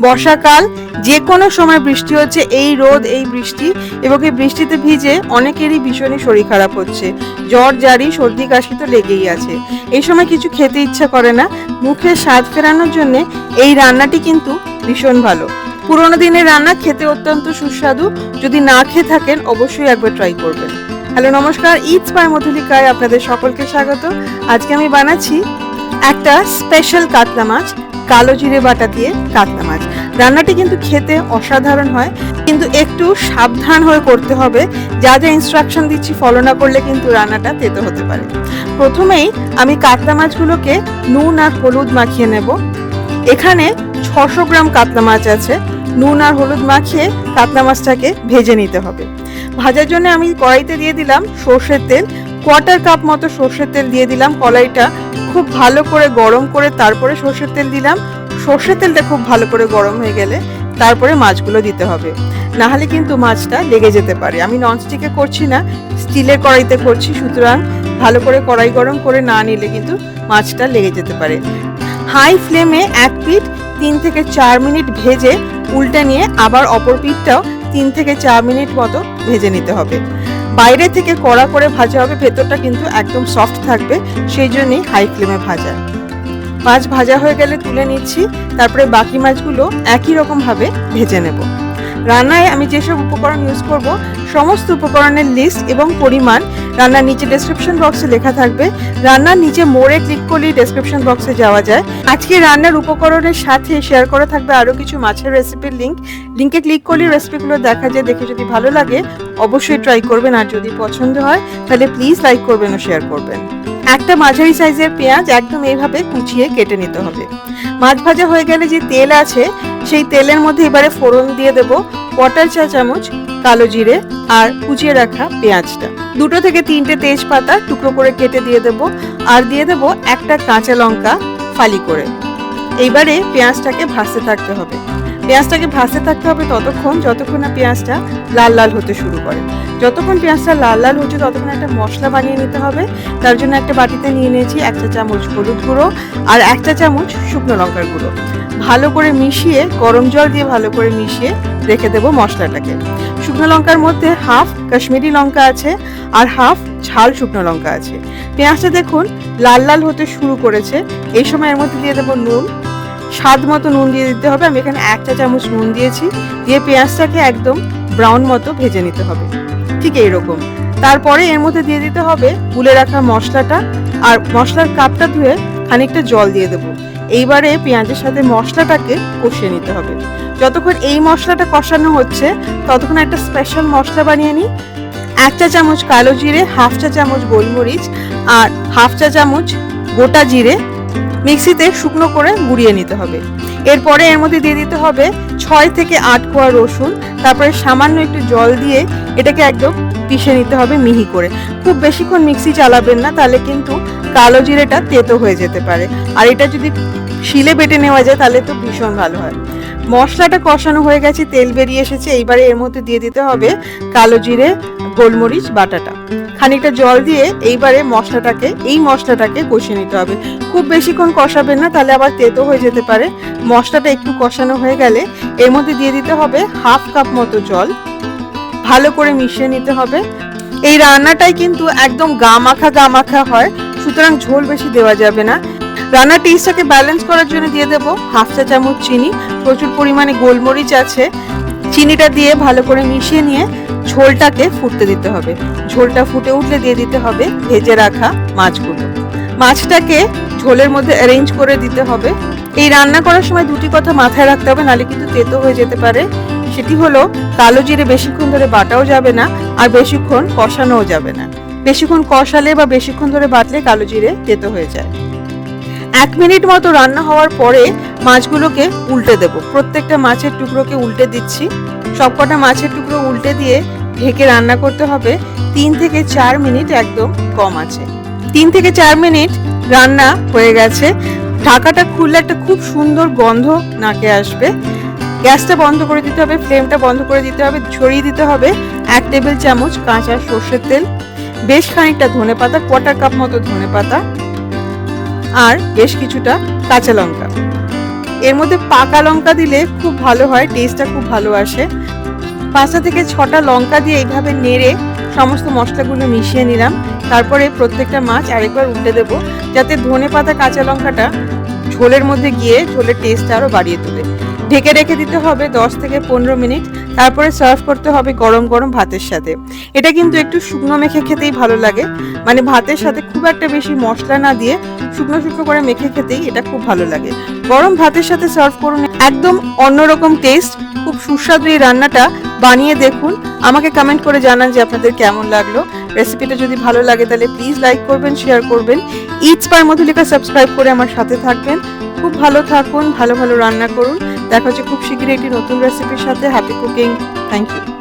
বর্ষাকাল, যে কোনো সময় বৃষ্টি হচ্ছে, এই রোদ এই বৃষ্টি এবং এই বৃষ্টিতে ভিজে অনেকেরই ভীষণই শরীর খারাপ হচ্ছে। জ্বর জারি সর্দি কাশি তো লেগেই আছে। এই সময় কিছু খেতে ইচ্ছা করে না, মুখে স্বাদ ফেরানোর জন্য এই রান্নাটি কিন্তু ভীষণ ভালো। পুরোনো দিনের রান্না, খেতে অত্যন্ত সুস্বাদু। যদি না খেয়ে থাকেন অবশ্যই একবার ট্রাই করবেন। হ্যালো নমস্কার, ইটস বাই মধুলিকায় আপনাদের সকলকে স্বাগত। আজকে আমি বানাচ্ছি একটা স্পেশাল কাতলা মাছ, কালো জিরে বাটা দিয়ে কাতলা মাছ। রান্নাটি কিন্তু খেতে অসাধারণ হয়, কিন্তু একটু সাবধান হয়ে করতে হবে। যা যা ইনস্ট্রাকশন দিচ্ছি ফলো না করলে কিন্তু রান্নাটা তেতো হতে পারে। প্রথমেই আমি কাতলা মাছগুলোকে নুন আর হলুদ মাখিয়ে নেব। এখানে 600 গ্রাম কাতলা মাছ আছে। নুন আর হলুদ মাখিয়ে কাতলা মাছটাকে ভেজে নিতে হবে। ভাজার জন্য আমি কড়াইতে দিয়ে দিলাম সর্ষের তেল, 1/4 কাপ মতো সর্ষের তেল দিয়ে দিলাম। কড়াইটা খুব ভালো করে গরম করে তারপরে সর্ষের তেল দিলাম। সর্ষের তেলটা খুব ভালো করে গরম হয়ে গেলে তারপরে মাছগুলো দিতে হবে, না হলে কিন্তু মাছটা লেগে যেতে পারে। আমি ননস্টিকে করছি না, স্টিলের কড়াইতে করছি, সুতরাং ভালো করে কড়াই গরম করে না নিলে কিন্তু মাছটা লেগে যেতে পারে। হাই ফ্লেমে এক পিঠ 3 থেকে 4 মিনিট ভেজে উল্টে নিয়ে আবার অপর পিঠটাও 3 থেকে 4 মিনিট মতো ভেজে নিতে হবে। বাইরে থেকে কড়া করে ভাজা হবে, ভেতরটা কিন্তু একদম সফট থাকবে, সেই জন্যই হাই ফ্লেমে ভাজা। মাছ ভাজা হয়ে গেলে তুলে নিচ্ছি, তারপরে বাকি মাছগুলো একই রকম ভাবে ভেজে নেব। রান্নায় আমি যেসব উপকরণ ইউজ করব সমস্ত উপকরণের লিস্ট এবং পরিমাণ রান্নার নিচে ডেসক্রিপশন বক্সে লেখা থাকবে। রান্নার নিচে মোড়ে ক্লিক করলেই ডেসক্রিপশন বক্সে যাওয়া যায়। আজকে রান্নার উপকরণের সাথে শেয়ার করা থাকবে আরও কিছু মাছের রেসিপির লিঙ্কে ক্লিক করলে রেসিপিগুলো দেখা যায়। দেখে যদি ভালো লাগে অবশ্যই ট্রাই করবেন, আর যদি পছন্দ হয় তাহলে প্লিজ লাইক করবেন ও শেয়ার করবেন। একটা মাঝারি সাইজের পেঁয়াজ একদম এইভাবে কুচিয়ে কেটে নিতে হবে। মাছ ভাজা হয়ে গেলে যে তেল আছে সেই তেলের মধ্যে এবারে ফোড়ন দিয়ে দেব 1/4 চা চামচ কালো জিরে আর কুচিয়ে রাখা পেঁয়াজটা। 2 থেকে 3টে তেজপাতা টুকরো করে কেটে দিয়ে দেব, আর দিয়ে দেব একটা কাঁচা লঙ্কা ফালি করে। এইবারে পেঁয়াজটাকে ভাজতে থাকতে হবে। পেঁয়াজটাকে ভাজতে থাকতে হবে ততক্ষণ যতক্ষণ না পেঁয়াজটা লাল লাল হতে শুরু করে। যতক্ষণ পেঁয়াজটা লাল লাল হচ্ছে ততক্ষণ একটা মশলা বানিয়ে নিতে হবে। তার জন্য একটা বাটিতে নিয়ে নিয়েছি 1 চা চামচ হলুদ গুঁড়ো আর 1 চা চামচ শুকনো লঙ্কার গুঁড়ো। ভালো করে মিশিয়ে গরম জল দিয়ে ভালো করে মিশিয়ে রেখে দেবো মশলাটাকে। শুকনো লঙ্কার মধ্যে হাফ কাশ্মীরি লঙ্কা আছে আর হাফ ঝাল শুকনো লঙ্কা আছে। পেঁয়াজটা দেখুন লাল লাল হতে শুরু করেছে। এই সময় এর মধ্যে দিয়ে দেবো নুন, স্বাদ মতো নুন দিয়ে দিতে হবে। আমি এখানে 1 চা চামচ নুন দিয়েছি। দিয়ে পেঁয়াজটাকে একদম ব্রাউন মতো ভেজে নিতে হবে, ঠিক এইরকম। তারপরে এর মধ্যে দিয়ে দিতে হবে গুলে রাখা মশলাটা, আর মশলার কাপটা ধুয়ে খানিকটা জল দিয়ে দেবো। এইবারে পেঁয়াজের সাথে মশলাটাকে কষিয়ে নিতে হবে। যতক্ষণ এই মশলাটা কষানো হচ্ছে ততক্ষণ একটা স্পেশাল মশলা বানিয়ে নিই। 1 চা চামচ কালো জিরে, হাফ চা চামচ গোলমরিচ আর হাফ চা চামচ গোটা জিরে মিক্সিতে শুকনো করে গুঁড়িয়ে নিতে হবে। এরপরে এর মধ্যে দিয়ে দিতে হবে 6 থেকে 8 কোয়া রসুন। তারপরে সামান্য একটু জল দিয়ে এটাকে একদম পিষে নিতে হবে মিহি করে। খুব বেশিক্ষণ মিক্সি চালাবেন না, তাহলে কিন্তু কালো জিরেটা তেতো হয়ে যেতে পারে। আর এটা যদি শিলে বেটে নেওয়া যায় তাহলে তো ভীষণ ভালো হয়। মশলাটা কষানো হয়ে গেছে, তেল বেরিয়ে এসেছে। এইবারে এর মধ্যে দিয়ে দিতে হবে কালো জিরে গোলমরিচ বাটাটা। খানিকটা জল দিয়ে এইবারে এই মশলাটাকে কষিয়ে নিতে হবে। খুব বেশিক্ষণ কষাবেন না, তাহলে আবার তেতো হয়ে যেতে পারে। মশলাটা একটু কষানো হয়ে গেলে এর মধ্যে দিয়ে দিতে হবে হাফ কাপ মতো জল। ভালো করে মিশিয়ে নিতে হবে। এই রান্নাটাই কিন্তু একদম গা মাখা হয়, সুতরাং ঝোল বেশি দেওয়া যাবে না। রান্নার টেস্টটাকে ব্যালেন্স করার জন্য দিয়ে দেবো হাফ চা চামচ চিনি। প্রচুর পরিমাণে গোলমরিচ আছে। চিনিটা দিয়ে ভালো করে মিশিয়ে নিয়ে ঝোলটাকে ফুটতে দিতে হবে। ঝোলটা ফুটে উঠলে দিয়ে দিতে হবে ভেজে রাখা মাছগুলো। মাছটাকে ঝোলের মধ্যে অ্যারেঞ্জ করে দিতে হবে। এই রান্না করার সময় দুটি কথা মাথায় রাখতে হবে, নাহলে কিন্তু তেতো হয়ে যেতে পারে। সেটি হলো কালো জিরে বেশিক্ষণ ধরে বাটাও যাবে না, আর বেশিক্ষণ কষানোও যাবে না। বেশিক্ষণ কষালে বা বেশিক্ষণ ধরে বাটলে কালো জিরে তেতো হয়ে যায়। 1 মিনিট মতো রান্না হওয়ার পরে মাছগুলোকে উল্টে দেব। প্রত্যেকটা মাছের টুকরোকে উল্টে দিচ্ছি। সবকটা মাছের টুকরো উল্টে দিয়ে ঢেকে রান্না করতে হবে 3 থেকে 4 মিনিট, একদম কম আছে। 3 থেকে 4 মিনিট রান্না হয়ে গেছে। ঢাকাটা খুললে একটা খুব সুন্দর গন্ধ নাকে আসবে। গ্যাসটা বন্ধ করে দিতে হবে, ফ্লেমটা বন্ধ করে দিতে হবে। ছড়িয়ে দিতে হবে 1 টেবিল চামচ কাঁচা সর্ষের তেল, বেশ খানিকটা ধনেপাতা, 1/4 কাপ মতো ধনেপাতা, আর বেশ কিছুটা কাঁচা লঙ্কা। এর মধ্যে পাকা লঙ্কা দিলে খুব ভালো হয়, টেস্টটা খুব ভালো আসে। 5টা থেকে 6টা লঙ্কা দিয়ে এইভাবে নেড়ে সমস্ত মশলাগুলো মিশিয়ে নিলাম। তারপরে প্রত্যেকটা মাছ আরেকবার উল্টে দেবো, যাতে ধনেপাতা কাঁচা লঙ্কাটা ঝোলের মধ্যে গিয়ে ঝোলের টেস্টটা আরও বাড়িয়ে তোলে। ঢেকে রেখে দিতে হবে 10 থেকে 15 মিনিট। তারপরে সার্ভ করতে হবে গরম গরম ভাতের সাথে। এটা কিন্তু একটু শুকনো মেখে খেতেই ভালো লাগে, মানে ভাতের সাথে খুব একটা বেশি মশলা না দিয়ে শুকনো শুকনো করে মেখে খেতেই এটা খুব ভালো লাগে। গরম ভাতের সাথে সার্ভ করুন, একদম অন্যরকম টেস্ট। খুব সুস্বাদু এই রান্নাটা বানিয়ে দেখুন, আমাকে কমেন্ট করে জানান যে আপনাদের কেমন লাগলো। রেসিপিটা যদি ভালো লাগে তাহলে প্লিজ লাইক করবেন, শেয়ার করবেন। ইটস বাই মধুলিকা সাবস্ক্রাইব করে আমার সাথে থাকবেন। খুব ভালো থাকুন, ভালো ভালো রান্না করুন। দেখা হচ্ছে খুব শীঘ্রই একটি নতুন রেসিপির সাথে। Happy cooking. Thank you.